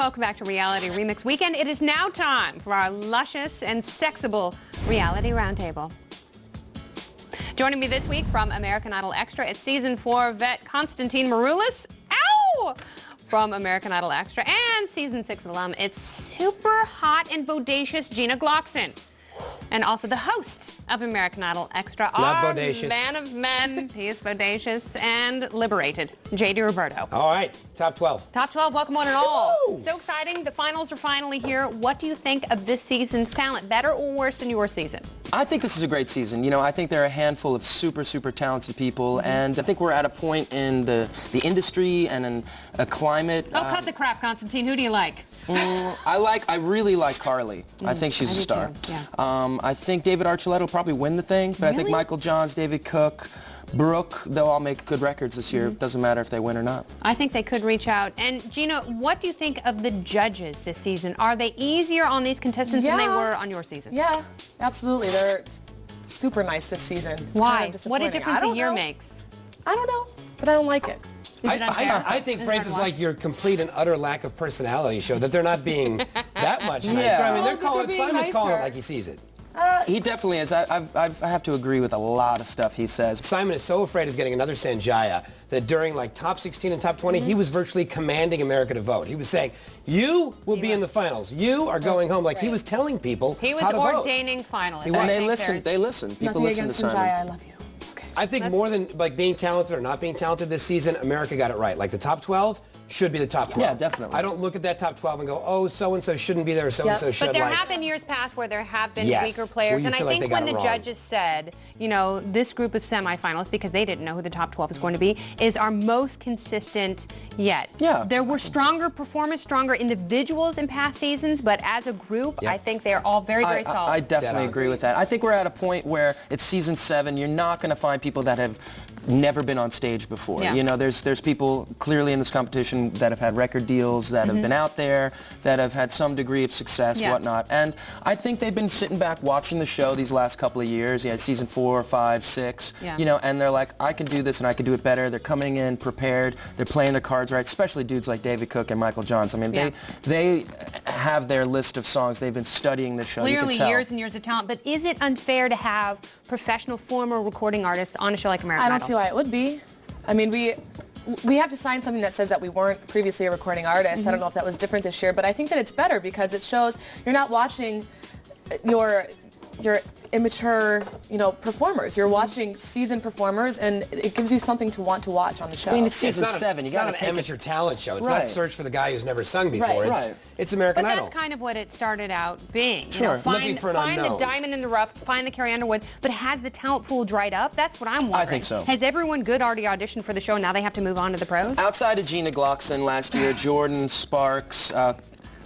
welcome back to Reality Remix Weekend. It is now time for our luscious and sexable Reality Roundtable. Joining me this week from American Idol Extra, it's Season 4 vet Constantine Maroulis. Ow! From American Idol Extra. And Season 6 alum, it's super hot and bodacious Gina Glockson. And also the host of American Idol Extra, Not our bodacious. man of men. He is bodacious and liberated, J.D. Roberto. All right, top 12. Top 12, welcome on and all. Woo! So exciting. The finals are finally here. What do you think of this season's talent? Better or worse than your season? I think this is a great season. You know, I think there are a handful of super talented people, and I think we're at a point in the industry and in a climate. Oh, cut the crap, Constantine. Who do you like? I really like Carly. I think she's a star. Too. Yeah. I think David Archuleta will probably win the thing, but I think Really? Michael Johns, David Cook, Brooke, they'll all make good records this year. It doesn't matter if they win or not. I think they could reach out. And Gina, what do you think of the judges this season? Are they easier on these contestants than they were on your season? Yeah, absolutely. They're super nice this season. It's Why? kind of What a disappointing. difference I don't a year know. makes. I don't know, but I don't like it. Is it unfair? I think Is it phrases unfair? like your complete and utter lack of personality show that they're not being that much nicer. Yeah. I mean, they're Oh, but calling they're being Simon's calling it nicer. like he sees it. He definitely is. I have to agree with a lot of stuff he says. Simon is so afraid of getting another Sanjaya that during like top 16 and top 20, he was virtually commanding America to vote. He was saying, you will be in the finals. You are going home. Like he was telling people He was how to vote. ordaining finalists. And I they think listen. They listen. People Nothing listen to against Simon. Sanjaya, I love you. Okay. I think more than like being talented or not being talented this season, America got it right. Like the top 12 should be the top 12. Yeah, definitely. I don't look at that top 12 and go, oh, so-and-so shouldn't be there, or so-and-so Yep. should. But there like, have been years past where there have been Yes, weaker where players. you And I feel like think they got when it the wrong. judges said, you know, this group of semifinalists, because they didn't know who the top 12 was going to be, is our most consistent yet. Yeah. There were stronger performers, stronger individuals in past seasons, but as a group, Yeah. I think they're all very solid. I definitely Dead on. agree with that. I think we're at a point where it's season 7. You're not going to find people that have never been on stage before. Yeah. You know, there's people clearly in this competition that have had record deals, that have been out there, that have had some degree of success, Yeah. whatnot. And I think they've been sitting back watching the show these last couple of years. Yeah, season 4, 5, 6. Yeah. You know, and they're like, I can do this and I can do it better. They're coming in prepared. They're playing their cards right, especially dudes like David Cook and Michael Johns. I mean, Yeah. they have their list of songs. They've been studying the show. You Clearly can tell. years and years of talent, but is it unfair to have professional former recording artists on a show like American I don't Idol? see why it would be. I mean, we have to sign something that says that we weren't previously a recording artist. I don't know if that was different this year, but I think that it's better because it shows you're not watching your immature, you know, performers. You're watching seasoned performers, and it gives you something to want to watch on the show. I mean, it's It's season not 7. You it's got not to an take amateur talent show. It's Right. not Search for the Guy who's never sung before. Right. It's American But Idol. that's kind of what it started out being. You Sure. know, find Looking for an find the unknown. diamond in the rough, find the Carrie Underwood. But has the talent pool dried up? That's what I'm wondering. think so. Has everyone good already auditioned for the show and now they have to move on to the pros? Outside of Gina Glockson last year, Jordan, Sparks,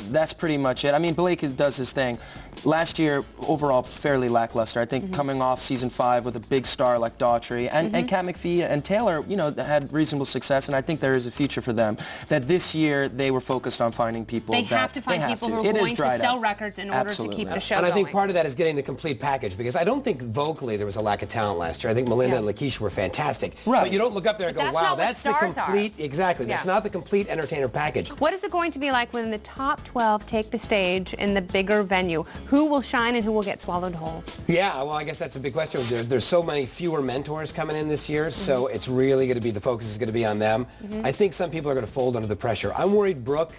that's pretty much it. I mean, Blake does his thing. Last year, overall, fairly lackluster. I think coming off season 5 with a big star like Daughtry and Kat McPhee and Taylor, you know, had reasonable success, and I think there is a future for them. That this year they were focused on finding people. They that have to find they have people to. who are It is going to dried sell up. records in order Absolutely. to keep the show And I think going. part of that is getting the complete package, because I don't think vocally there was a lack of talent last year. I think Melinda and Lakeisha were fantastic. Right. But you don't look up there and But go, that's wow, not what that's the stars are. complete, exactly, that's Yeah. not the complete entertainer package. What is it going to be like when the top 12 take the stage in the bigger venue? Who will shine and who will get swallowed whole? Yeah, well, I guess that's a big question. There's so many fewer mentors coming in this year, so it's really going to be, the focus is going to be on them. I think some people are going to fold under the pressure. I'm worried Brooke,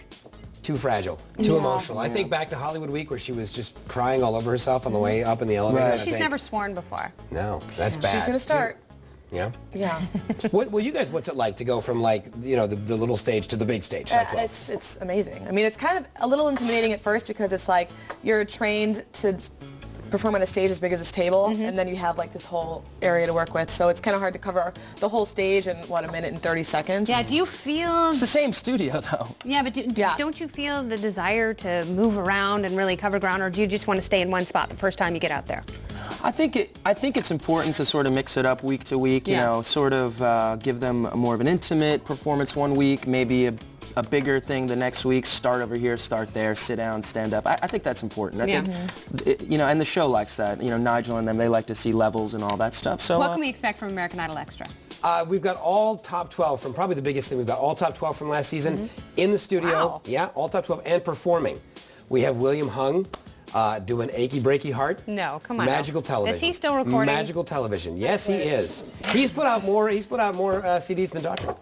too fragile, too emotional. I think back to Hollywood Week where she was just crying all over herself on the way up in the elevator. Right. and I She's think, never sworn before. No, that's bad. She's going to start. Yeah? Yeah. Well, you guys, what's it like to go from, like, you know, the little stage to the big stage? Top 12? It's amazing. I mean, it's kind of a little intimidating at first because it's like you're trained to perform on a stage as big as this table, and then you have like this whole area to work with. So it's kind of hard to cover the whole stage in, what, a minute and 30 seconds? Yeah, do you feel... It's the same studio, though. Yeah, but don't you feel the desire to move around and really cover ground, or do you just want to stay in one spot the first time you get out there? I think it's important to sort of mix it up week to week. You Yeah. know, sort of give them more of an intimate performance one week, maybe a bigger thing the next week. Start over here, start there, sit down, stand up. I think that's important. I think, you know, and the show likes that. You know, Nigel and them, they like to see levels and all that stuff. So What can we expect from American Idol Extra? We've got all top 12 from probably the biggest thing. We've got all top 12 from last season in the studio. Wow. Yeah, all top 12 and performing. We have William Hung doing Achy Breaky Heart. No, come on. Magical television. Is he still recording? Magical television. Yes, he is. He's put out more CDs than Daughtry.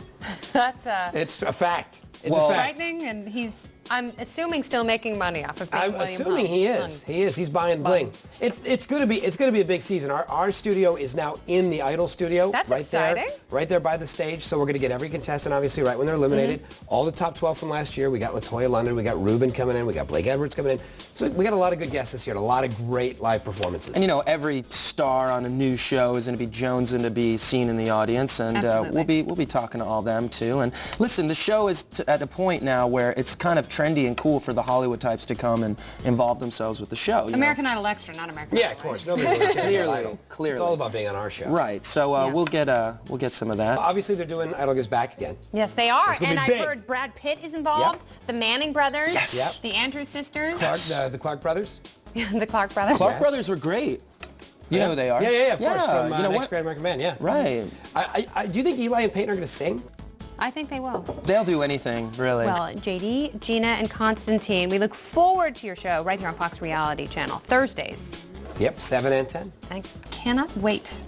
That's It's a fact. It's Well, a fact. frightening, and he's, I'm assuming, still making money off of being I'm William assuming Hung. he is. He is. He's buying bling. It's going to be a big season. Our studio is now in the Idol studio. That's right exciting. there, right there by the stage. So we're going to get every contestant, obviously, right when they're eliminated. All the top 12 from last year. We got LaToya London. We got Ruben coming in. We got Blake Edwards coming in. So we got a lot of good guests this year. And a lot of great live performances. And you know, every star on a new show is going to be jonesing to be seen in the audience, and we'll be talking to all them too. And listen, the show is at a point now where it's kind of trendy and cool for the Hollywood types to come and involve themselves with the show. You American know? Idol Extra, not American Yeah, Idol. of course. Nobody really cares about Idol. Clearly. It's all about being on our show. Right. So Yeah. we'll get some of that. Obviously, they're doing Idol Gives Back again. Yes, they are. It's gonna And be I big. heard Brad Pitt is involved. Yep. The Manning brothers. Yes. Yep. The Andrews sisters. The Clark brothers. The Clark brothers. Clark brothers are great. You know who they are. Yeah, of course. From you know Next what? Great American Man, yeah. Right. Do you think Eli and Peyton are going to sing? I think they will. They'll do anything, really. Well, JD, Gina, and Constantine, we look forward to your show right here on Fox Reality Channel, Thursdays. Yep, 7 and 10. I cannot wait.